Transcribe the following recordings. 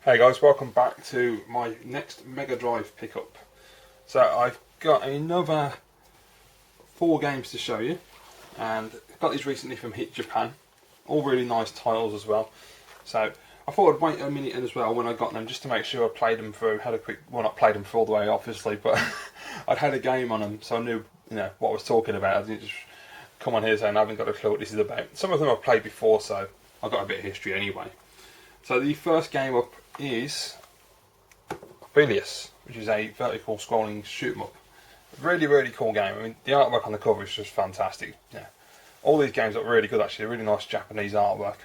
Hey guys, welcome back to my next Mega Drive pickup. So I've got another 4 games to show you, and I got these recently from Hit Japan. All really nice titles as well. So I thought I'd wait a minute as well when I got them, just to make sure I played them through. Had a quick, well, not played them through all the way obviously, but I'd had a game on them, so I knew what I was talking about. I didn't just come on here saying I haven't got a clue what this is about. Some of them I've played before, so I've got a bit of history anyway. So the first game up is Velus, which is a vertical scrolling shoot 'em up. Really cool game. I mean, the artwork on the cover is just fantastic. Yeah, all these games look really good actually. Really nice Japanese artwork.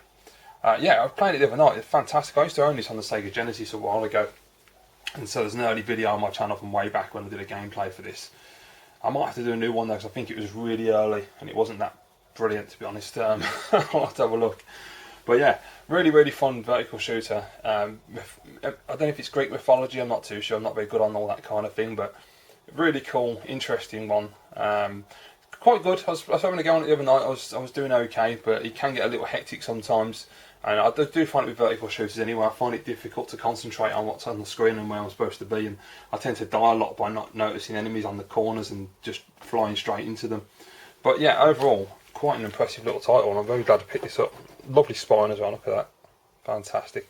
Yeah, I played it the other night. It's fantastic. I used to own this on the Sega Genesis a while ago, and so there's an early video on my channel from way back when I did a gameplay for this. I might have to do a new one though, because I think it was really early and it wasn't that brilliant, to be honest. I'll have to have a look. But yeah, really fun vertical shooter. I don't know if it's Greek mythology, I'm not too sure, I'm not very good on all that kind of thing, but really cool, interesting one. Quite good. I was having a go on it the other night. I was doing okay, but it can get a little hectic sometimes, and I do find it with vertical shooters anyway. I find it difficult to concentrate on what's on the screen and where I'm supposed to be, and I tend to die a lot by not noticing enemies on the corners and just flying straight into them. But yeah, overall, quite an impressive little title, and I'm very glad to pick this up. Lovely spine as well, look at that. Fantastic.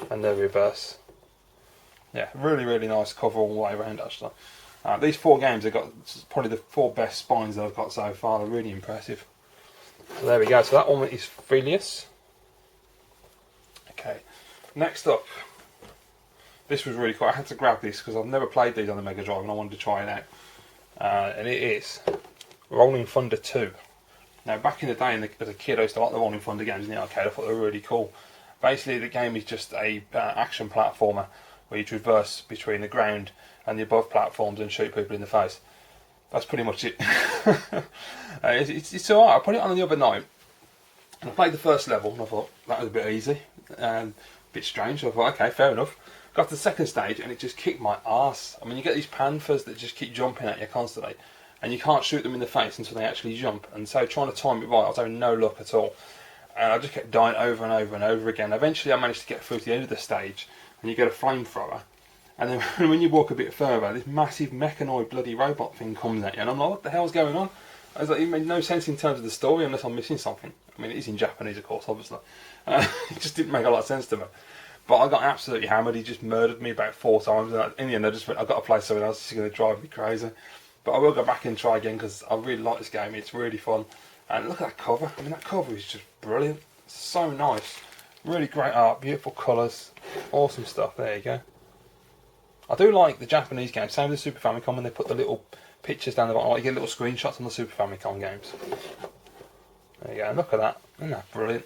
And the reverse. Yeah, really nice cover all the way around actually. These 4 games have got probably the 4 best spines that I've got so far. They're really impressive. So there we go. So that one is Velus. Okay. Next up, this was really cool. I had to grab this because I've never played these on the Mega Drive and I wanted to try it out. And it is Rolling Thunder 2. Now, back in the day, as a kid, I used to like the Rolling Thunder games in the arcade. I thought they were really cool. Basically, the game is just a action platformer where you traverse between the ground and the above platforms and shoot people in the face. That's pretty much it. It's alright. I put it on the other night, and I played the first level, and I thought that was a bit easy, a bit strange. So I thought, okay, fair enough. Got to the second stage, and it just kicked my arse. I mean, you get these panthers that just keep jumping at you constantly, and you can't shoot them in the face until they actually jump. And so trying to time it right, I was having no luck at all. And I just kept dying over and over again. Eventually I managed to get through to the end of the stage, and you get a flamethrower. And then when you walk a bit further, this massive mechanoid bloody robot thing comes at you. And I'm like, what the hell's going on? I was like, it made no sense in terms of the story unless I'm missing something. I mean, it is in Japanese, of course, obviously. It just didn't make a lot of sense to me. But I got absolutely hammered. He just murdered me about 4 times. And in the end, I just went, I've got to play something else. It's going to drive me crazy. But I will go back and try again because I really like this game. It's really fun. And look at that cover. I mean, that cover is just brilliant. It's so nice. Really great art, beautiful colours, awesome stuff. There you go. I do like the Japanese games. Same with the Super Famicom when they put the little pictures down the bottom. Like you get little screenshots on the Super Famicom games. There you go. And look at that. Isn't that brilliant?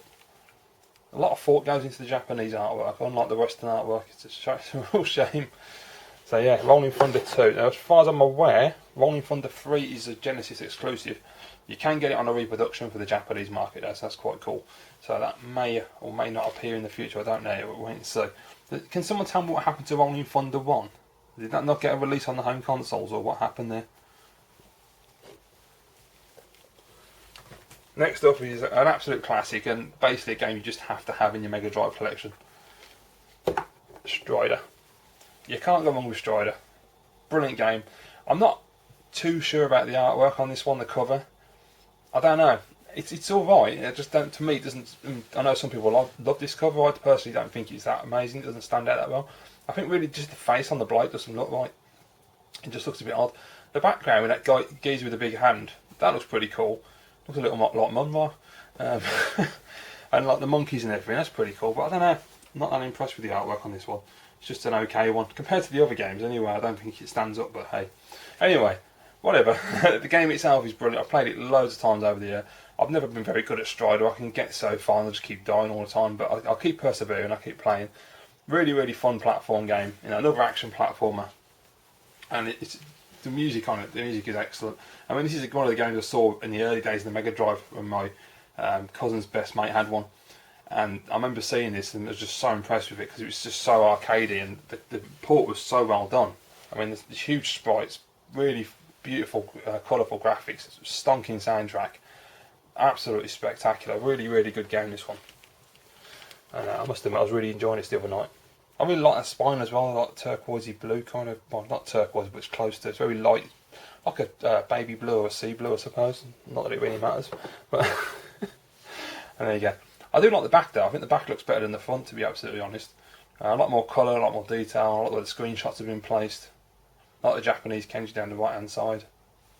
A lot of thought goes into the Japanese artwork, unlike the Western artwork. It's a real shame. So yeah, Rolling Thunder 2. Now, as far as I'm aware, Rolling Thunder 3 is a Genesis exclusive. You can get it on a reproduction for the Japanese market, so that's quite cool. So that may or may not appear in the future, I don't know, we'll wait and see. Can someone tell me what happened to Rolling Thunder 1? Did that not get a release on the home consoles, or what happened there? Next up is an absolute classic, and basically a game you just have to have in your Mega Drive collection. Strider. You can't go wrong with Strider. Brilliant game. I'm not too sure about the artwork on this one, the cover. I don't know. It's alright. It just don't, to me, it doesn't. I know some people love this cover. I personally don't think it's that amazing. It doesn't stand out that well. I think really just the face on the bloke doesn't look right. It just looks a bit odd. The background with that guy geezer with a big hand, that looks pretty cool. Looks a little like Munra. And like the monkeys and everything, that's pretty cool. But I don't know. I'm not that impressed with the artwork on this one. It's just an okay one compared to the other games. Anyway, I don't think it stands up. But hey, anyway. Whatever. The game itself is brilliant. I've played it loads of times over the year. I've never been very good at Strider. I can get so far and I just keep dying all the time, but I'll keep persevering. I'll keep playing. Really fun platform game. Another action platformer, and it's the music on it. The music is excellent. I mean, this is one of the games I saw in the early days of the Mega Drive when my cousin's best mate had one, and I remember seeing this and I was just so impressed with it because it was just so arcadey and the port was so well done. I mean, there's huge sprites, really beautiful, colourful graphics, stonking soundtrack, absolutely spectacular. Really good game, this one. And I must admit, I was really enjoying this the other night. I really like that spine as well, like turquoisey blue kind of, well not turquoise but it's close to, it's very light, like a baby blue or a sea blue I suppose, not that it really matters, but and there you go. I do like the back though, I think the back looks better than the front to be absolutely honest. A lot more colour, a lot more detail, I like the way the screenshots have been placed, I like the Japanese kanji down the right hand side,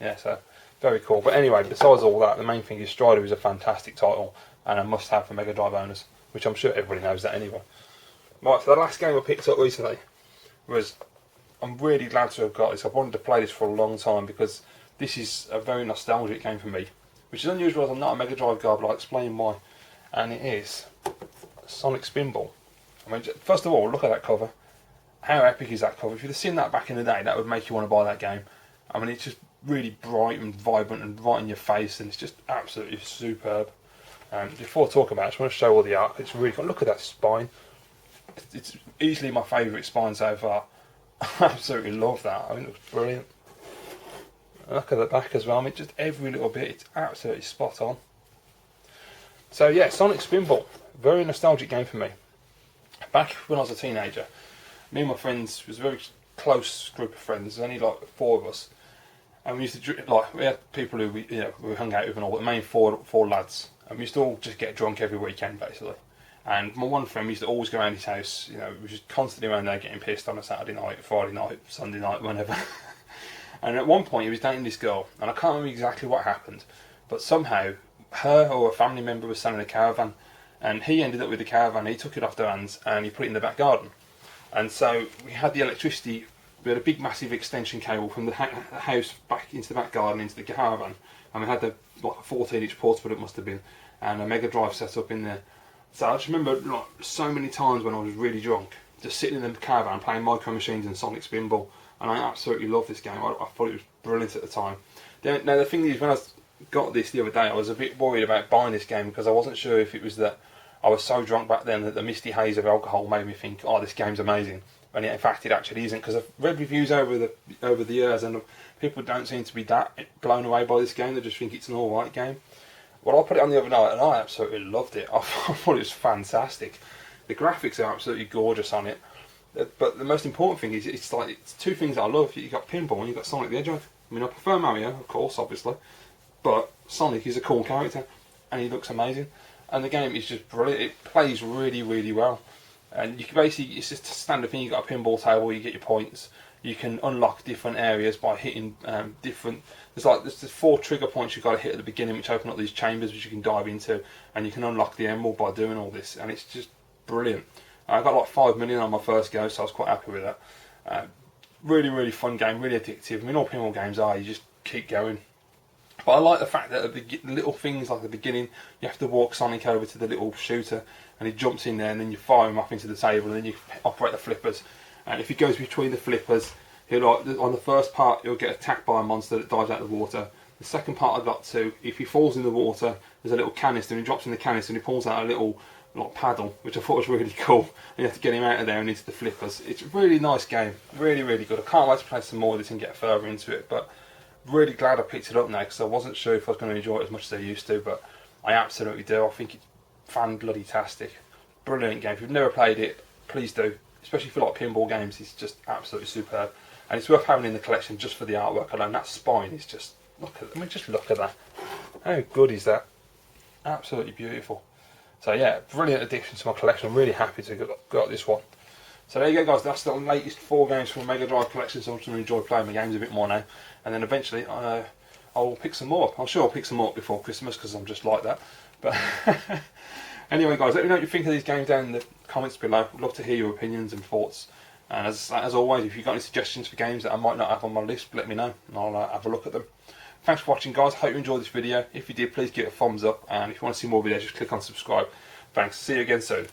yeah, so very cool. But anyway, besides all that, the main thing is Strider is a fantastic title and a must have for Mega Drive owners, which I'm sure everybody knows that anyway. Right, so the last game I picked up recently was, I'm really glad to have got this. I've wanted to play this for a long time because this is a very nostalgic game for me, which is unusual as I'm not a Mega Drive guy, but I'll explain why. And it is Sonic Spinball. I mean, first of all, look at that cover. How epic is that cover? If you'd have seen that back in the day, that would make you want to buy that game. I mean, it's just really bright and vibrant and right in your face, and it's just absolutely superb. Before I talk about it, I just want to show all the art. It's really cool. Look at that spine. It's easily my favourite spine so far. I absolutely love that. I mean, it looks brilliant. Look at the back as well. I mean, just every little bit. It's absolutely spot on. So yeah, Sonic Spinball. Very nostalgic game for me. Back when I was a teenager, me and my friends, it was a very close group of friends. There's only like 4 of us. And we used to drink, like, we had people who we hung out with and all, but the main four lads. And we used to all just get drunk every weekend basically. And my one friend, we used to always go around his house, we were just constantly around there getting pissed on a Saturday night, Friday night, Sunday night, whenever. And at one point he was dating this girl, and I can't remember exactly what happened, but somehow her or a family member was selling a caravan, and he ended up with the caravan, he took it off their hands and he put it in the back garden. And so we had the electricity, we had a big massive extension cable from the house back into the back garden into the caravan, and we had the like a 14-inch portable it must have been, and a Mega Drive set up in there. So I just remember like so many times when I was really drunk, just sitting in the caravan playing Micro Machines and Sonic Spinball, and I absolutely loved this game. I thought it was brilliant at the time. Now the thing is, when I got this the other day, I was a bit worried about buying this game because I wasn't sure if it was that I was so drunk back then that the misty haze of alcohol made me think, oh, this game's amazing. And in fact it actually isn't, because I've read reviews over the years and people don't seem to be that blown away by this game. They just think it's an alright game. Well, I put it on the other night and I absolutely loved it. I thought it was fantastic. The graphics are absolutely gorgeous on it. But the most important thing is it's 2 things that I love. You've got Pinball and you've got Sonic the Hedgehog. I mean, I prefer Mario, of course, obviously, but Sonic is a cool character and he looks amazing. And the game is just brilliant. It plays really, really well. And you can basically, it's just a standard thing. You've got a pinball table, you get your points. You can unlock different areas by hitting different. There's 4 trigger points you've got to hit at the beginning, which open up these chambers which you can dive into, and you can unlock the emerald by doing all this. And it's just brilliant. I got like 5 million on my first go, so I was quite happy with that. Really, really fun game, really addictive. I mean, all pinball games are. You just keep going. But I like the fact that the little things like the beginning, you have to walk Sonic over to the little shooter, and he jumps in there, and then you fire him up into the table, and then you operate the flippers. And if he goes between the flippers, he'll on the first part he'll get attacked by a monster that dives out of the water. The second part I got to, if he falls in the water, there's a little canister, and he drops in the canister, and he pulls out a little paddle, which I thought was really cool. And you have to get him out of there and into the flippers. It's a really nice game, really, really good. I can't wait to play some more of this and get further into it, but really glad I picked it up now because I wasn't sure if I was going to enjoy it as much as I used to, but I absolutely do. I think it's fan-bloody-tastic. Brilliant game. If you've never played it, please do. Especially if you like pinball games, it's just absolutely superb. And it's worth having in the collection just for the artwork alone. That spine is just, just look at that. How good is that? Absolutely beautiful. So yeah, brilliant addition to my collection. I'm really happy to got this one. So there you go guys, that's the latest 4 games from my Mega Drive collection, so I'm just going to enjoy playing my games a bit more now. And then eventually I'll pick some more up. I'm sure I'll pick some more up before Christmas because I'm just like that. But anyway guys, let me know what you think of these games down in the comments below. I'd love to hear your opinions and thoughts. And as always, if you've got any suggestions for games that I might not have on my list, let me know and I'll have a look at them. Thanks for watching guys, hope you enjoyed this video. If you did, please give it a thumbs up, and if you want to see more videos, just click on subscribe. Thanks, see you again soon.